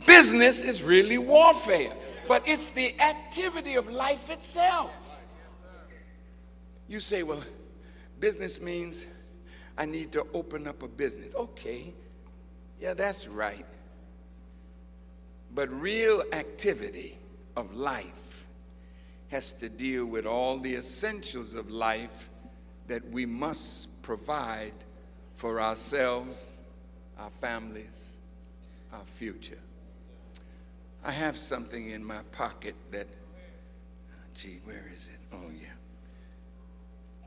business is really warfare, but it's the activity of life itself. You say, well, business means I need to open up a business. Okay, yeah, that's right. But real activity of life has to deal with all the essentials of life that we must provide for ourselves, our families, our future. I have something in my pocket that, gee, where is it? Oh, yeah.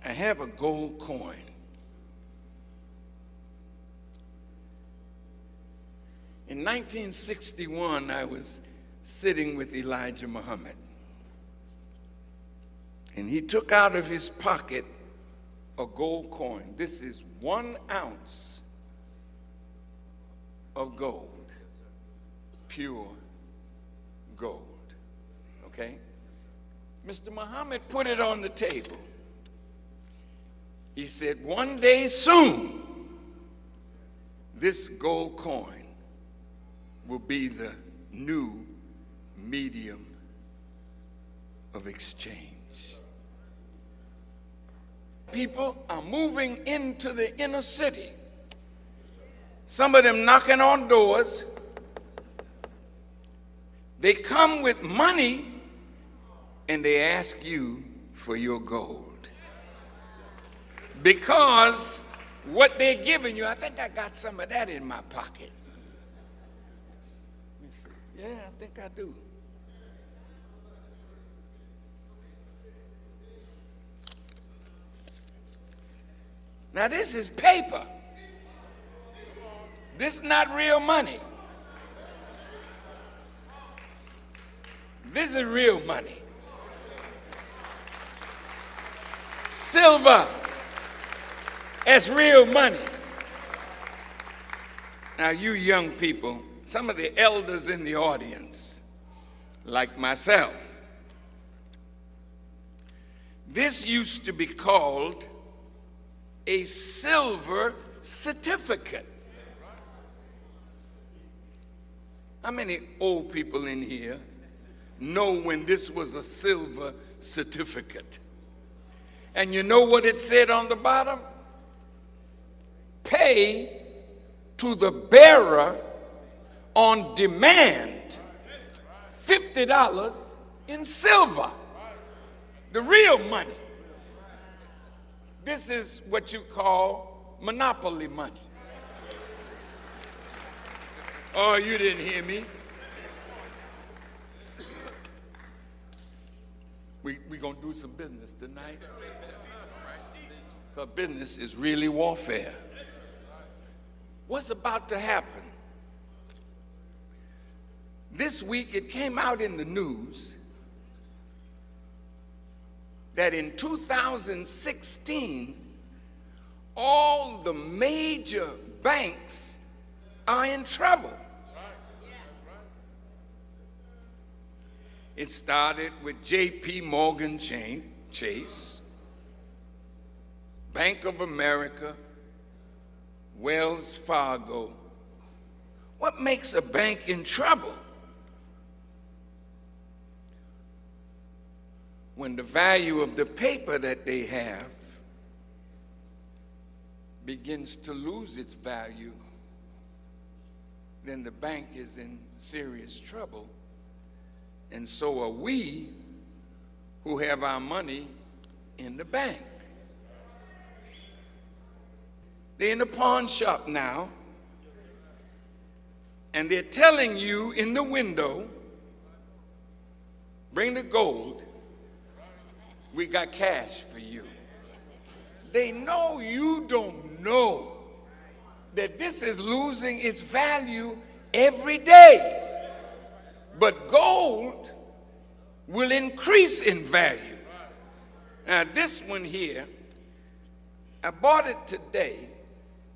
I have a gold coin. In 1961, I was sitting with Elijah Muhammad, and he took out of his pocket a gold coin. This is 1 ounce of gold, pure gold, okay? Mr. Muhammad put it on the table. He said, one day soon, this gold coin will be the new medium of exchange. People are moving into the inner city. Some of them knocking on doors. They come with money and they ask you for your gold. Because what they're giving you, I think I got some of that in my pocket. Yeah, I think I do. Now this is paper. This is not real money. This is real money. Silver as real money. Now you young people, some of the elders in the audience, like myself, this used to be called a silver certificate. How many old people in here know when this was a silver certificate? And you know what it said on the bottom? Pay to the bearer on demand $50 in silver, the real money. This is what you call monopoly money. Oh, you didn't hear me. We're going to do some business tonight. Because business is really warfare. What's about to happen? This week it came out in the news that in 2016, all the major banks are in trouble. It started with J.P. Morgan Chase, Bank of America, Wells Fargo. What makes a bank in trouble? When the value of the paper that they have begins to lose its value, then the bank is in serious trouble. And so are we who have our money in the bank. They're in the pawn shop now, and they're telling you in the window, bring the gold, we got cash for you. They know you don't know that this is losing its value every day. But gold will increase in value. Now this one here, I bought it today,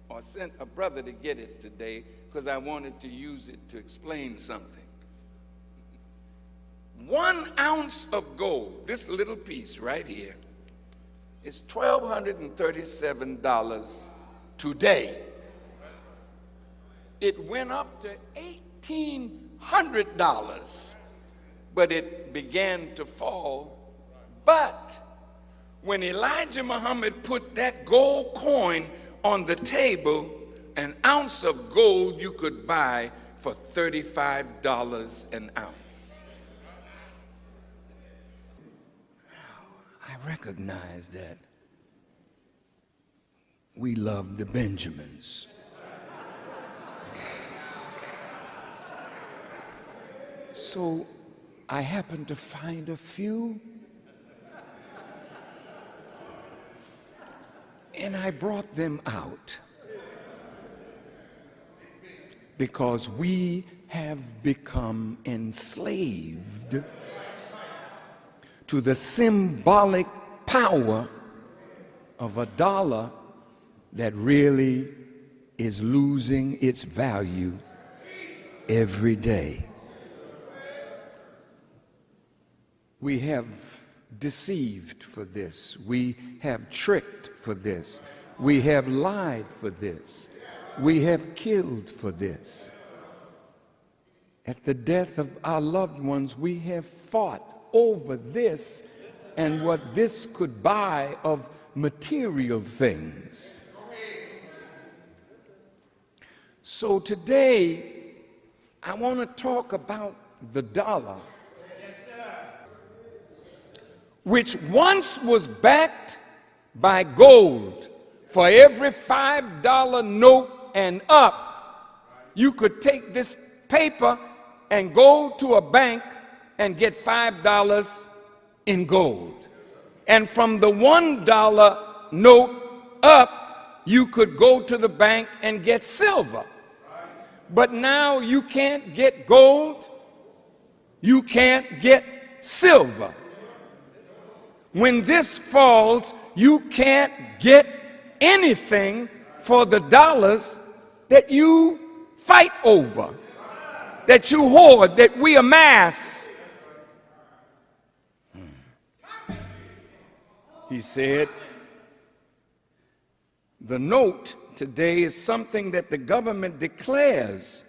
or sent a brother to get it today, because I wanted to use it to explain something. 1 ounce of gold, this little piece right here, is $1,237 today. it went up to $1,800, but it began to fall. But when Elijah Muhammad put that gold coin on the table, an ounce of gold you could buy for $35 an ounce. I recognize that we love the Benjamins. So I happened to find a few, and I brought them out because we have become enslaved to the symbolic power of a dollar that really is losing its value every day. We have deceived for this. We have tricked for this. We have lied for this. We have killed for this. At the death of our loved ones, we have fought over this and what this could buy of material things. So today, I want to talk about the dollar, which once was backed by gold. For every $5 note and up, you could take this paper and go to a bank and get $5 in gold. And from the $1 note up, you could go to the bank and get silver. But now you can't get gold, you can't get silver. When this falls, you can't get anything for the dollars that you fight over, that you hoard, that we amass. He said, the note today is something that the government declares.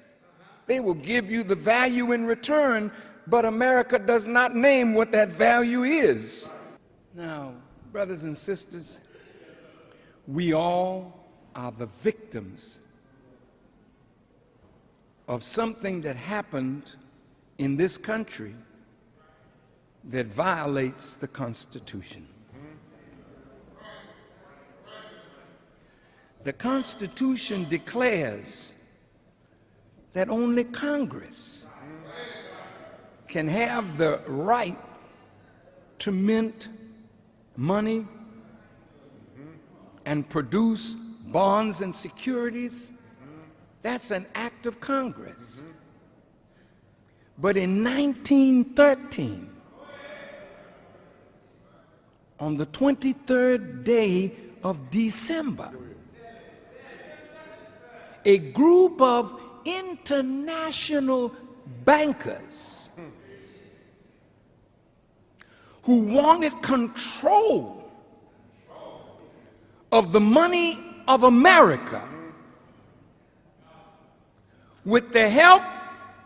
They will give you the value in return, but America does not name what that value is. Now, brothers and sisters, we all are the victims of something that happened in this country that violates the Constitution. The Constitution declares that only Congress can have the right to mint money and produce bonds and securities. That's an act of Congress. But in 1913, on the 23rd day of December, a group of international bankers who wanted control of the money of America, with the help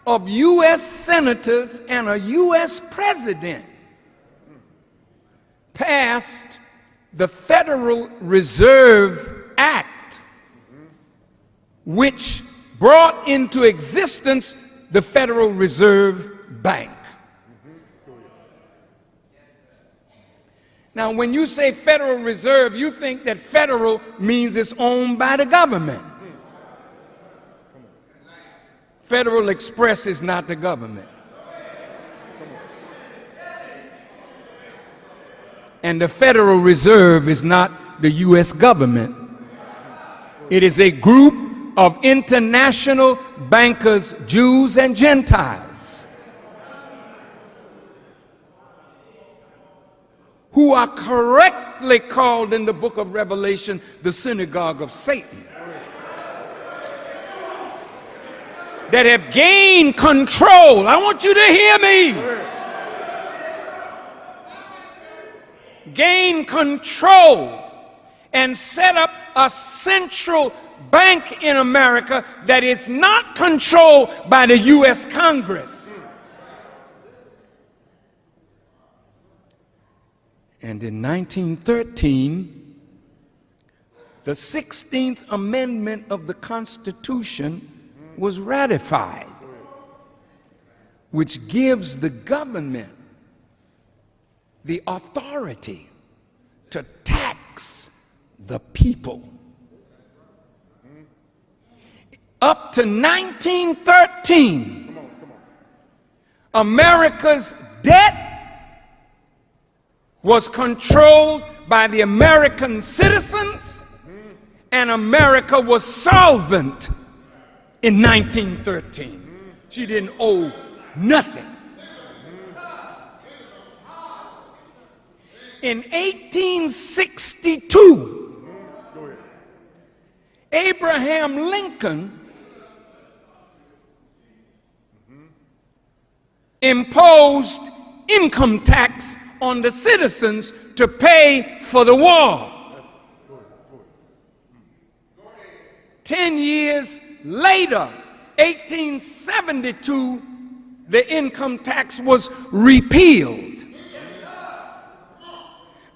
of U.S. senators and a U.S. president, passed the Federal Reserve Act, which brought into existence the Federal Reserve Bank. Now, when you say Federal Reserve, you think that federal means it's owned by the government. Federal Express is not the government. And the Federal Reserve is not the U.S. government. It is a group of international bankers, Jews and Gentiles, who are correctly called in the book of Revelation the synagogue of Satan, that have gained control. I want you to hear me. Gain control and set up a central bank in America that is not controlled by the U.S. Congress. And in 1913, the 16th Amendment of the Constitution was ratified, which gives the government the authority to tax the people. Up to 1913, America's debt was controlled by the American citizens, and America was solvent in 1913. She didn't owe nothing. In 1862, Abraham Lincoln imposed income tax on the citizens to pay for the war. 10 years later, 1872, the income tax was repealed.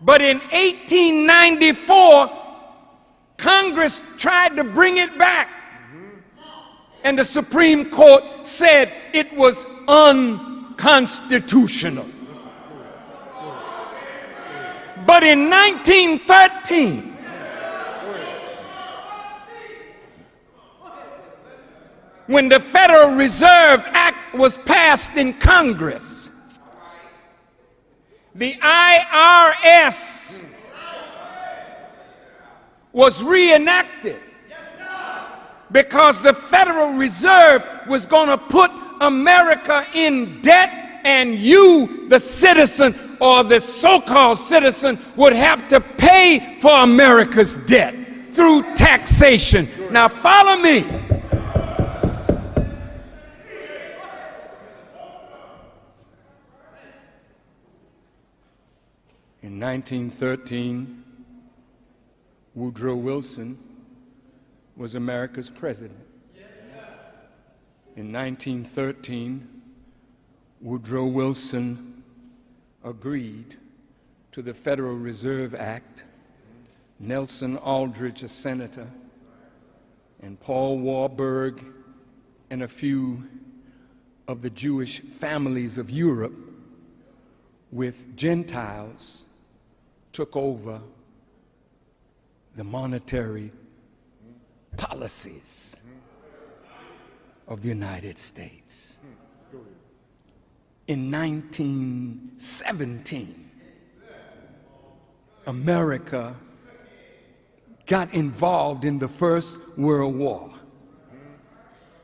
But in 1894, Congress tried to bring it back, and the Supreme Court said it was unconstitutional. But in 1913, when the Federal Reserve Act was passed in Congress, the IRS was reenacted because the Federal Reserve was going to put America in debt, and you, the citizen or the so-called citizen, would have to pay for America's debt through taxation. Now follow me. In 1913, Woodrow Wilson was America's president. In 1913, Woodrow Wilson agreed to the Federal Reserve Act. Nelson Aldrich, a senator, and Paul Warburg and a few of the Jewish families of Europe with Gentiles took over the monetary policies of the United States. In 1917, America got involved in the First World War.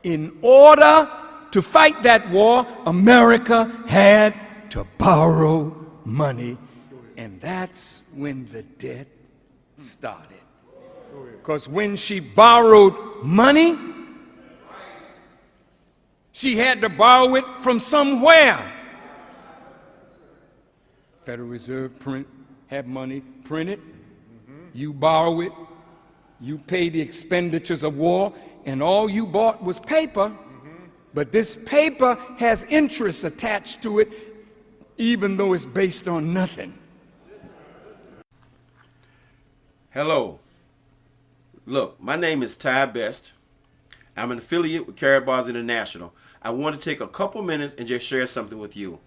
In order to fight that war, America had to borrow money, and that's when the debt started. Because when she borrowed money, she had to borrow it from somewhere. Federal Reserve have money printed, you borrow it, you pay the expenditures of war, and all you bought was paper, but this paper has interest attached to it, even though it's based on nothing. Hello. Look, my name is Ty Best. I'm an affiliate with Karatbars International. I want to take a couple minutes and just share something with you.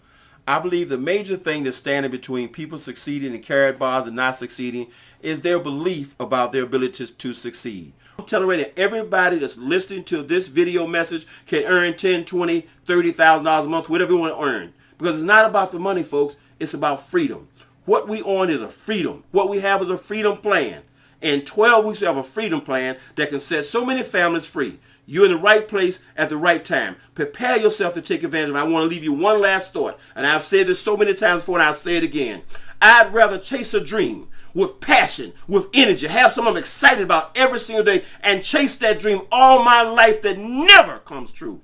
I believe the major thing that's standing between people succeeding in Karatbars and not succeeding is their belief about their ability to succeed. I'm telling you that everybody that's listening to this video message can earn $10, $20, $30,000 a month, whatever you want to earn. Because it's not about the money, folks. It's about freedom. What we own is a freedom. What we have is a freedom plan. In 12 weeks, we have a freedom plan that can set so many families free. You're in the right place at the right time. Prepare yourself to take advantage of it. I want to leave you one last thought. And I've said this so many times before, and I'll say it again. I'd rather chase a dream with passion, with energy, have something I'm excited about every single day, and chase that dream all my life that never comes true,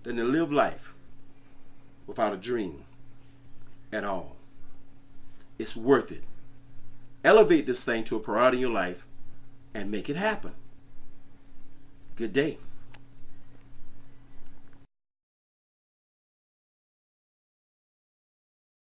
than to live life without a dream at all. It's worth it. Elevate this thing to a priority in your life and make it happen. Good day.